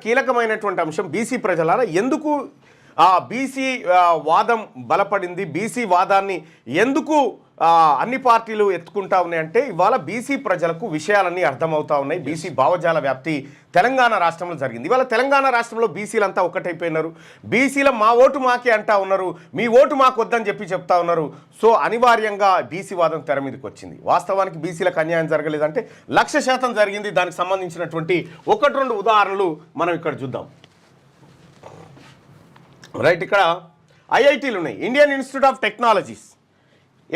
కీలకమైనటువంటి అంశం బీసీ ప్రజలారా ఎందుకు బీసీ వాదం బలపడింది, బీసీ వాదాన్ని ఎందుకు అన్ని పార్టీలు ఎత్తుకుంటా ఉన్నాయంటే ఇవాళ బీసీ ప్రజలకు విషయాలన్నీ అర్థమవుతా ఉన్నాయి. బీసీ భావజాల వ్యాప్తి తెలంగాణ రాష్ట్రంలో జరిగింది. ఇవాళ తెలంగాణ రాష్ట్రంలో బీసీలంతా ఒక్కటైపోయినారు. బీసీల మా ఓటు మాకే అంటా ఉన్నారు, మీ ఓటు మాకు వద్దని చెప్తా ఉన్నారు. సో అనివార్యంగా బీసీ వాదం తెర మీదకి వచ్చింది. వాస్తవానికి బీసీలకు అన్యాయం జరగలేదంటే 100% జరిగింది. దానికి సంబంధించినటువంటి 1-2 ఉదాహరణలు మనం ఇక్కడ చూద్దాం. రైట్, ఇక్కడ ఐఐటీలు ఉన్నాయి. ఇండియన్ ఇన్స్టిట్యూట్ ఆఫ్ టెక్నాలజీస్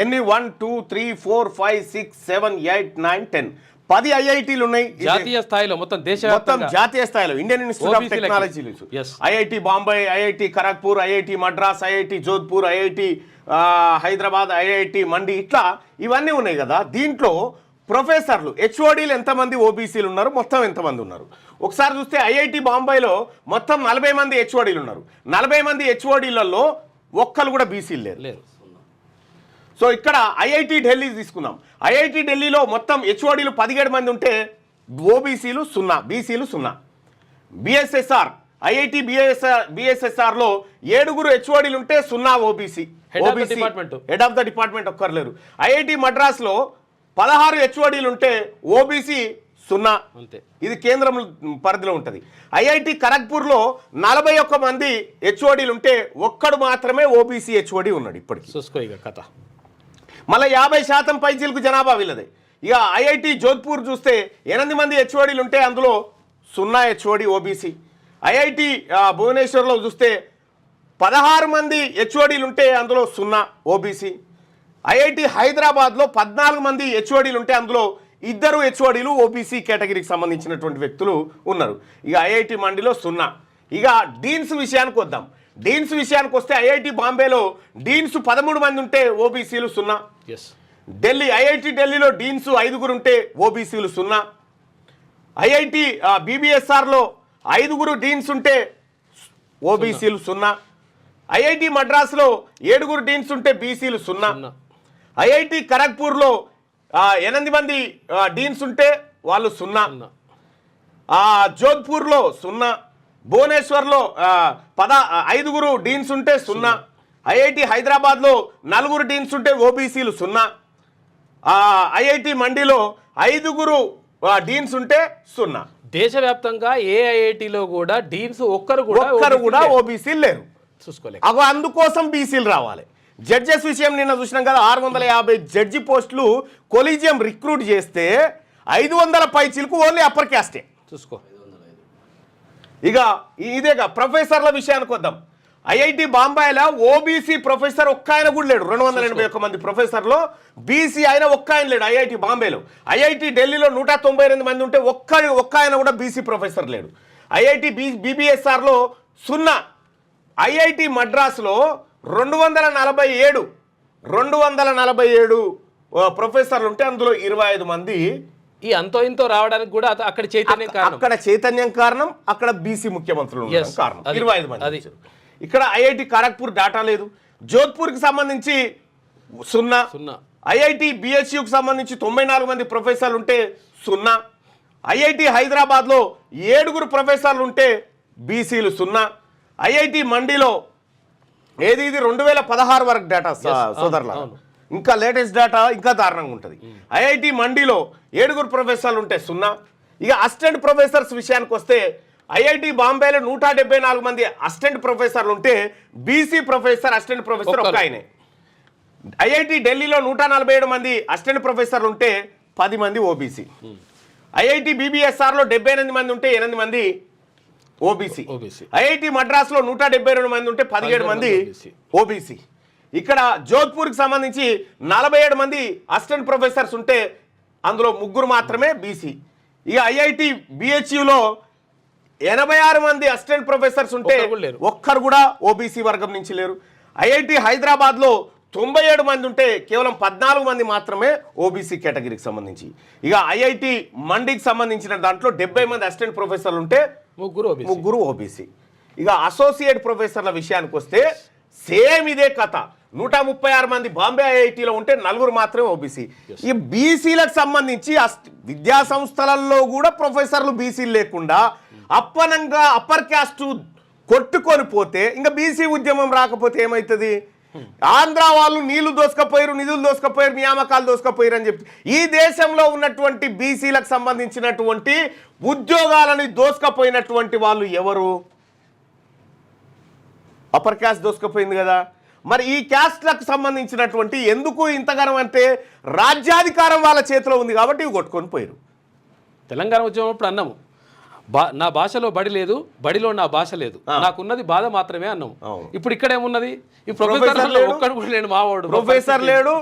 ఎన్ని 1 2 3 4 5 6 7 8 9 10 10 ఐఐటీలు ఉన్నాయి జాతీయ స్థాయిలో, మొత్తం జాతీయ స్థాయిలో. Indian institute of technology, IIT Bombay, IIT Kharagpur, IIT Madras, IIT Jodhpur, IIT Hyderabad, IIT Mandi, ఇట్లా ఇవన్నీ ఉన్నాయి కదా. దీంట్లో ప్రొఫెసర్లు హెచ్ఓడీలు ఎంతమంది ఓబీసీలు ఉన్నారు, మొత్తం ఎంతమంది ఉన్నారు ఒకసారి చూస్తే ఐఐటి బాంబేలో మొత్తం 40 మంది హెచ్ఓడీలు ఉన్నారు. 40 మంది హెచ్ఓడీలలో ఒక్కరు కూడా బీసీలు లేరు. సో ఇక్కడ ఐఐటి ఢిల్లీ తీసుకుందాం. ఐఐటి ఢిల్లీలో మొత్తం హెచ్ఓడీలు 17 మంది ఉంటే ఓబీసీలు 0, బీసీలు 0. బిఎస్ఎస్ఆర్, ఐఐటి బిఎస్ఎస్ఆర్లో 7 హెచ్ఓడీలు ఉంటే 0 OBC, head of the department ఒక్కర్లేరు. ఐఐటి మద్రాస్లో 16 హెచ్ఓడీలు ఉంటే ఓబీసీ 0. ఇది కేంద్రం పరిధిలో ఉంటుంది. ఐఐటి ఖరగ్పూర్లో 41 మంది హెచ్ఓడీలు ఉంటే ఒక్కడు మాత్రమే ఓబీసీ హెచ్ఓడీ ఉన్నాడు ఇప్పటికి. కథ మళ్ళీ 50% పైచీలకు జనాభా వీళ్ళదే. ఇక ఐఐటి జోధ్పూర్ చూస్తే 8 మంది హెచ్ఓడీలు ఉంటే అందులో 0 హెచ్ఓడి ఓబీసీ. ఐఐటి భువనేశ్వర్లో చూస్తే 16 మంది హెచ్ఓడీలు ఉంటే అందులో 0 ఓబీసీ. ఐఐటి హైదరాబాద్లో 14 మంది హెచ్ఓడీలు ఉంటే అందులో 2 హెచ్ఓడీలు ఓబీసీ కేటగిరీకి సంబంధించినటువంటి వ్యక్తులు ఉన్నారు. ఇక ఐఐటి మండిలో 0. ఇక డీన్స్ విషయానికి వద్దాం. డీన్స్ విషయానికి వస్తే ఐఐటి బాంబేలో డీన్స్ 13 మంది ఉంటే ఓబీసీలు 0. ఢిల్లీ, ఐఐటి ఢిల్లీలో డీన్స్ 5 ఉంటే ఓబీసీలు 0. ఐఐటి బీబీఎస్ఆర్లో 5 డీన్స్ ఉంటే ఓబీసీలు 0. ఐఐటి మద్రాసులో 7 డీన్స్ ఉంటే బీసీలు 0. ఐఐటి ఖరగ్పూర్లో 8 మంది డీన్స్ ఉంటే వాళ్ళు 0. జోధ్పూర్లో 0. భువనేశ్వర్లో 5 డీన్స్ ఉంటే 0. ఐఐటి హైదరాబాద్లో 4 డీన్స్ ఉంటే ఓబీసీలు 0. ఐఐటి మండిలో 5 డీన్స్ ఉంటే 0. దేశవ్యాప్తంగా ఏ ఐఐటిలో కూడా డీన్స్ ఒక్కరు కూడా ఓబీసీలు లేరు. చూసుకోలేదు. అందుకోసం బీసీలు రావాలి. జడ్జెస్ విషయం నిన్న చూసినాం కదా, 650 జడ్జి పోస్టులు కొలీజియం రిక్రూట్ చేస్తే 500 పైచీలకు ఓన్లీ అప్పర్ క్యాస్టే. చూసుకో. ఇక ఇదేగా ప్రొఫెసర్ల విషయానికి వద్దాం. ఐఐటి బాంబేలో ఓబీసీ ప్రొఫెసర్ ఒక్క ఆయన కూడా లేడు. 281 మంది ప్రొఫెసర్లో బీసీ ఆయన ఒక్క ఆయన లేడు ఐఐటి బాంబేలో. ఐఐటి ఢిల్లీలో 192 మంది ఉంటే ఒక్క ఆయన కూడా బీసీ ప్రొఫెసర్ లేడు. ఐఐటి బీబీఎస్ఆర్లో 0. ఐఐటి మద్రాసులో 247 ప్రొఫెసర్లు ఉంటే అందులో 25 మంది. ఈ అంతో ఇంతో రావడానికి కూడా అక్కడ చైతన్యం కారణం, అక్కడ బీసీ ముఖ్యమంత్రులు కారణం. 25 మంది. ఇక్కడ ఐఐటి ఖరగ్పూర్ డాటా లేదు. జోధ్పూర్కి సంబంధించి 0. ఐఐటి బిహెచ్యుకి సంబంధించి 94 మంది ప్రొఫెసర్లు ఉంటే 0. ఐఐటి హైదరాబాద్లో 7 ప్రొఫెసర్లు ఉంటే బీసీలు 0. ఐఐటి మండిలో ఇది 2016 వరకు డేటా సోదరుల, ఇంకా లేటెస్ట్ డేటా ఇంకా దారుణంగా ఉంటుంది. ఐఐటి మండిలో 7 ప్రొఫెసర్లు ఉంటే 0. ఇక అసిస్టెంట్ ప్రొఫెసర్స్ విషయానికి వస్తే ఐఐటి బాంబేలో 174 మంది అసిస్టెంట్ ప్రొఫెసర్లు ఉంటే బీసీ ప్రొఫెసర్ అసిస్టెంట్ ప్రొఫెసర్ ఒక్క ఆయనే. ఐఐటి ఢిల్లీలో 147 మంది అసిస్టెంట్ ప్రొఫెసర్లు ఉంటే 10 మంది ఓబీసీ. ఐఐటి బీబీఎస్ఆర్లో 78 మంది ఉంటే 8 మంది ఓబీసీ. ఐఐటి మద్రాసులో 172 మంది ఉంటే 17 మంది ఓబీసీ. ఇక్కడ జోధ్పూర్కి సంబంధించి 47 మంది అసిస్టెంట్ ప్రొఫెసర్స్ ఉంటే అందులో 3 మాత్రమే బీసీ. ఇక ఐఐటి బిహెచ్యులో 86 మంది అసిస్టెంట్ ప్రొఫెసర్స్ ఉంటే ఒక్కరు కూడా ఓబీసీ వర్గం నుంచి లేరు. ఐఐటి హైదరాబాద్లో 97 మంది ఉంటే కేవలం 14 మంది మాత్రమే ఓబీసీ కేటగిరీకి సంబంధించి. ఇక ఐఐటి మండికి సంబంధించిన దాంట్లో 70 మంది అసిస్టెంట్ ప్రొఫెసర్లు ఉంటే 3 ఓబీసీ. ఇక అసోసియేట్ ప్రొఫెసర్ల విషయానికి వస్తే సేమ్ ఇదే కథ. 136 మంది బాంబే ఐఐటీలో ఉంటే 4 మాత్రమే ఓబీసీ. ఈ బీసీలకు సంబంధించి విద్యా సంస్థలలో కూడా ప్రొఫెసర్లు బీసీలు లేకుండా అప్పనంగా అప్పర్ క్యాస్ట్ కొట్టుకొని పోతే ఇంకా బీసీ ఉద్యమం రాకపోతే ఏమవుతుంది? ఆంధ్ర వాళ్ళు నీళ్లు దోసుకపోయారు, నిధులు దోసుకపోయారు, నియామకాలు దోసుకపోయారు అని చెప్పి ఈ దేశంలో ఉన్నటువంటి బీసీలకు సంబంధించినటువంటి ఉద్యోగాలని దోసుకపోయినటువంటి వాళ్ళు ఎవరు? అప్పర్ క్యాస్ట్ దోసుకపోయింది కదా. మరి ఈ క్యాస్ట్లకు సంబంధించినటువంటి ఎందుకు ఇంతగానం అంటే రాజ్యాధికారం వాళ్ళ చేతిలో ఉంది కాబట్టి ఇవి కొట్టుకొని పోయారు. తెలంగాణ ఉద్యమం అప్పుడు అన్నాము, నా భాషలో బడి లేదు, బడిలో నా భాష లేదు, నాకున్నది బాధ మాత్రమే అన్నాము. ఇప్పుడు ఇక్కడ ఏమున్నది? ఈ ప్రొఫెసర్ ఒక్కడు కూడా లేడు, మావాడు ప్రొఫెసర్ లేడు,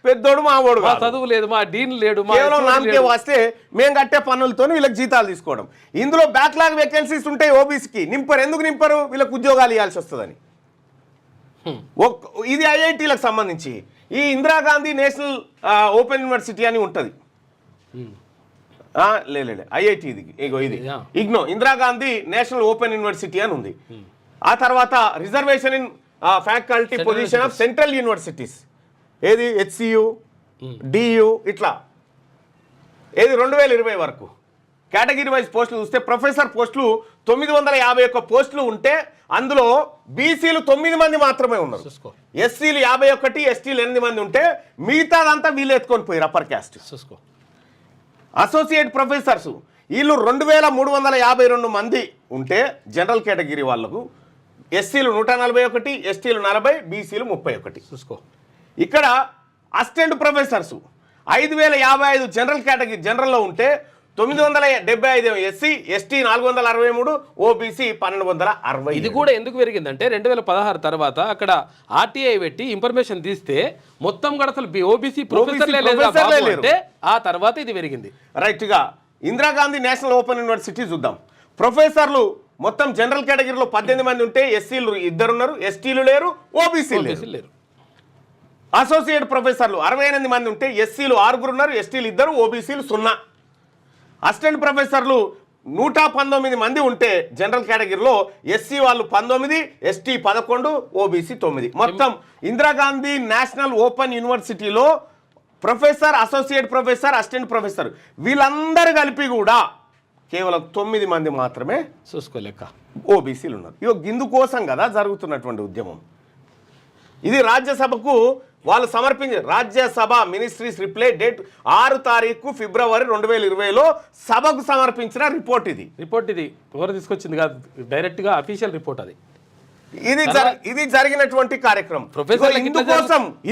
పెద్దోడు మావాడు, చదువు లేదు, మా డీన్ లేడు, కేవలం నామకే వస్తే మేము కట్టే పన్నులతో వీళ్ళకి జీతాలు తీసుకోవడం. ఇందులో బ్యాక్లాగ్ వేకెన్సీస్ ఉంటాయి ఓబీసీకి, నింపరు. ఎందుకు నింపరు? వీళ్ళకి ఉద్యోగాలు ఇవ్వాల్సి వస్తుందని. ఇది ఐఐటీలకు సంబంధించి ఈ ఇందిరాగాంధీ నేషనల్ ఓపెన్ యూనివర్సిటీ అని ఉంటుంది. లేదు ఐఐటి ఇది, ఇగో ఇది IGNOU Indira Gandhi national open university అని ఉంది. ఆ తర్వాత reservation in faculty position of central universities, ఏది హెచ్సియు, డియు, ఇట్లా ఏది 2020 వరకు కేటగిరీ వైజ్ పోస్టులు చూస్తే ప్రొఫెసర్ పోస్టులు 951 పోస్టులు ఉంటే అందులో బీసీలు 9 మంది మాత్రమే ఉన్నారు. ఎస్సీలు 51, ఎస్టీలు 8 మంది ఉంటే మిగతాదంతా వీళ్ళు ఎత్తుకొని పోయారు అప్పర్ క్యాస్ట్. అసోసియేట్ ప్రొఫెసర్స్ వీళ్ళు 2352 మంది ఉంటే జనరల్ కేటగిరీ వాళ్ళకు ఎస్సీలు 141, ఎస్టీలు 40, బీసీలు 31. చూసుకో. ఇక్కడ అసిస్టెంట్ ప్రొఫెసర్స్ 5055 జనరల్ కేటగిరీ జనరల్లో ఉంటే 975 ఎస్సీ, ఎస్టీ 463, ఓబీసీ 1260. ఇది కూడా ఎందుకు పెరిగిందంటే 2016 తర్వాత అక్కడ ఆర్టీఐ పెట్టి ఇన్ఫర్మేషన్ తీస్తే మొత్తం కూడా అసలు ఓబీసీ ప్రొఫెసర్లే అంటే ఆ తర్వాత ఇది పెరిగింది. రైట్గా ఇందిరాగాంధీ నేషనల్ ఓపెన్ యూనివర్సిటీ చూద్దాం. ప్రొఫెసర్లు మొత్తం జనరల్ కేటగిరీలో 18 మంది ఉంటే ఎస్సీలు 2 ఉన్నారు, ఎస్టీలు లేరు, ఓబీసీ లేరు. అసోసియేట్ ప్రొఫెసర్లు 68 మంది ఉంటే ఎస్సీలు 6 ఉన్నారు, ఎస్టీలు 2, ఓబీసీలు 0. అసిస్టెంట్ ప్రొఫెసర్లు 119 మంది ఉంటే జనరల్ కేటగిరీలో ఎస్సీ వాళ్ళు 19, ఎస్టీ 11, ఓబీసీ 9. మొత్తం ఇందిరాగాంధీ నేషనల్ ఓపెన్ యూనివర్సిటీలో professor, associate professor, assistant professor వీళ్ళందరూ కలిపి కూడా కేవలం 9 మంది మాత్రమే చూసుకోలేక ఓబీసీలు ఉన్నారు. ఇగో ఇందుకోసం కదా జరుగుతున్నటువంటి ఉద్యమం. ఇది రాజ్యసభకు వాళ్ళు సమర్పించారు. రాజ్యసభ మినిస్ట్రీస్ రిప్లై డేట్ 6 తారీఖు ఫిబ్రవరి 2020లో సభకు సమర్పించిన రిపోర్ట్. ఇది ఎవరు తీసుకొచ్చింది కాదు, డైరెక్ట్గా అఫీషియల్ రిపోర్ట్. అది ఇది జరిగినటువంటి కార్యక్రమం.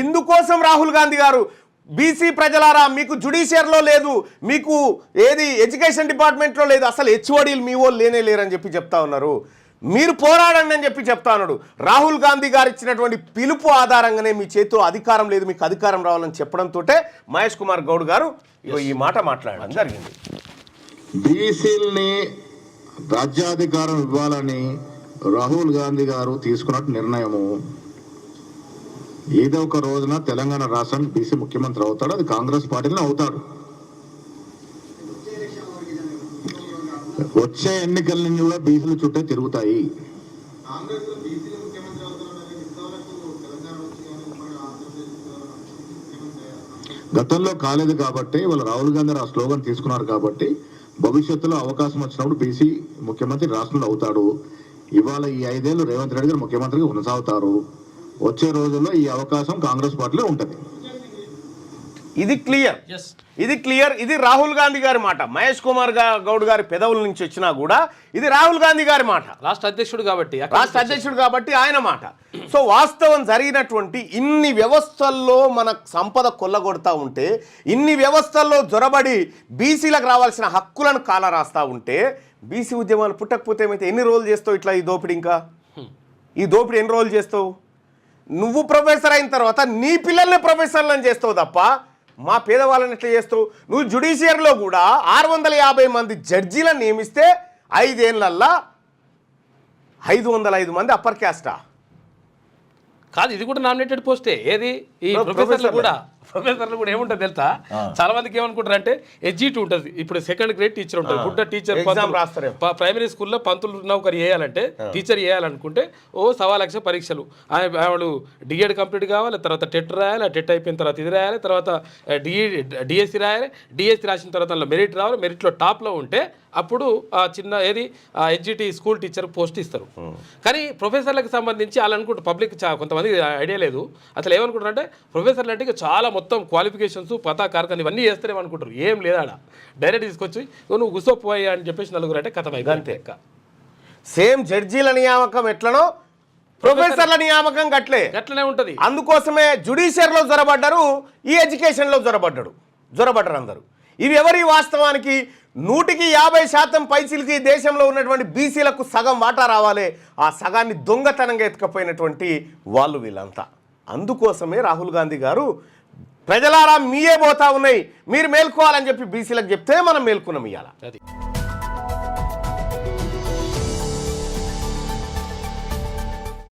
ఇందుకోసం రాహుల్ గాంధీ గారు బీసీ ప్రజలారా మీకు జుడిషియర్లో లేదు, మీకు ఏది ఎడ్యుకేషన్ డిపార్ట్మెంట్లో లేదు, అసలు హెచ్ఓడీలు మీ వాళ్ళు లేనే లేరని చెప్పి చెప్తా ఉన్నారు. మీరు పోరాడండి అని చెప్పి చెప్తా ఉన్నాడు. రాహుల్ గాంధీ గారు ఇచ్చినటువంటి పిలుపు ఆధారంగానే మీ చేతిలో అధికారం లేదు, మీకు అధికారం రావాలని చెప్పడంతో మహేష్ కుమార్ గౌడ్ గారు ఈ మాట మాట్లాడడం జరిగింది. బీసీల్ని రాజ్యాధికారం ఇవ్వాలని రాహుల్ గాంధీ గారు తీసుకున్న నిర్ణయము ఏదో ఒక రోజున తెలంగాణ రాష్ట్రానికి బీసీ ముఖ్యమంత్రి అవుతాడు, అది కాంగ్రెస్ పార్టీలో అవుతాడు. వచ్చే ఎన్నికల నుంచి కూడా బీసీలు చుట్టే తిరుగుతాయి. గతంలో కాలేదు కాబట్టి వాళ్ళు రాహుల్ గాంధీ ఆ స్లోగన్ తీసుకున్నారు కాబట్టి భవిష్యత్తులో అవకాశం వచ్చినప్పుడు బీసీ ముఖ్యమంత్రి రాష్ట్రంలో అవుతాడు. ఇవాళ ఈ 5 ఏళ్ళు రేవంత్ రెడ్డి గారు ముఖ్యమంత్రిగా కొనసాగుతారు. వచ్చే రోజుల్లో ఈ అవకాశం కాంగ్రెస్ పార్టీలో ఉంటుంది. ఇది క్లియర్. ఇది రాహుల్ గాంధీ గారి మాట. మహేష్ కుమార్ గౌడ్ గారి పెదవుల నుంచి వచ్చినా కూడా ఇది రాహుల్ గాంధీ గారి మాట. రాష్ట్ర అధ్యక్షుడు కాబట్టి ఆయన మాట. సో వాస్తవం జరిగినటువంటి ఇన్ని వ్యవస్థల్లో మన సంపద కొల్లగొడతా ఉంటే, ఇన్ని వ్యవస్థల్లో జొరబడి బీసీలకు రావాల్సిన హక్కులను కాల రాస్తా ఉంటే, బీసీ ఉద్యమాలు పుట్టకపోతే ఏమైతే ఎన్ని రోజులు చేస్తావు ఇట్లా ఈ దోపిడీ? ఈ దోపిడీ ఎన్ని రోజులు చేస్తావు? నువ్వు ప్రొఫెసర్ అయిన తర్వాత నీ పిల్లల్ని ప్రొఫెసర్లను చేస్తావు తప్ప మా పేదవాళ్ళని ఎట్లా చేస్తావు? నువ్వు జ్యుడిషియరీలో కూడా 650 మంది జడ్జీలను నియమిస్తే 5 ఏళ్లల్లా 505 మంది అప్పర్ క్యాస్టా కాదు. ఇది కూడా నామినేటెడ్ పోస్టే. ఏది ఈ ప్రొఫెసర్లు కూడా ప్రొఫెసర్లు కూడా ఏముంటుంది తెలుసా, చాలా మందికి ఏమనుకుంటారు అంటే ఎడ్జిట్ ఉంటుంది. ఇప్పుడు సెకండ్ గ్రేడ్ టీచర్ ఉంటుంది, గుడ్డ టీచర్ ప్రైమరీ స్కూల్లో పంతులు నౌకరి చేయాలంటే టీచర్ చేయాలనుకుంటే 1.25 లక్ష పరీక్షలు, వాళ్ళు డిఎడ్ కంప్లీట్ కావాలి, తర్వాత టెట్ రాయాలి, ఆ టెట్ అయిపోయిన తర్వాత ఇది రాయాలి, తర్వాత డిఎస్సి రాయాలి, డిఎస్సి రాసిన తర్వాత అందులో మెరిట్ రావాలి, మెరిట్లో టాప్లో ఉంటే అప్పుడు చిన్న ఎడ్జిటి స్కూల్ టీచర్ పోస్ట్ ఇస్తారు. కానీ ప్రొఫెసర్లకు సంబంధించి వాళ్ళు అనుకుంటారు, పబ్లిక్ కొంతమంది ఐడియా లేదు, అసలు ఏమనుకుంటారు అంటే ప్రొఫెసర్లు అంటే చాలా మొత్తం క్వాలిఫికేషన్స్ పతా కార్ఖాన ఇవన్నీ చేస్తారేమనుకుంటారు. ఏం లేదాడ, డైరెక్ట్ తీసుకొచ్చి నువ్వు గుసోపోయా అని చెప్పేసి నలుగురు అంటే కథ అంతే. సేమ్ జడ్జీల నియామకం ఎట్లనో ప్రొఫెసర్ల నియామకం గట్లనే ఉంటుంది. అందుకోసమే జుడిషియర్లో జొరబడ్డారు, ఈ ఎడ్యుకేషన్లో జొరబడ్డారు అందరూ. ఇవి ఎవరి వాస్తవానికి 150% పైచిలకి దేశంలో ఉన్నటువంటి బీసీలకు సగం వాటా రావాలి. ఆ సగాన్ని దొంగతనంగా ఎత్తుకపోయినటువంటి వాళ్ళు వీళ్ళంతా. అందుకోసమే రాహుల్ గాంధీ గారు ప్రజలారా మీయే పోతా ఉన్నాయి, మీరు మేల్కోవాలని చెప్పి బీసీలకు చెప్తే మనం మేల్కొన్నాం ఇవాళ.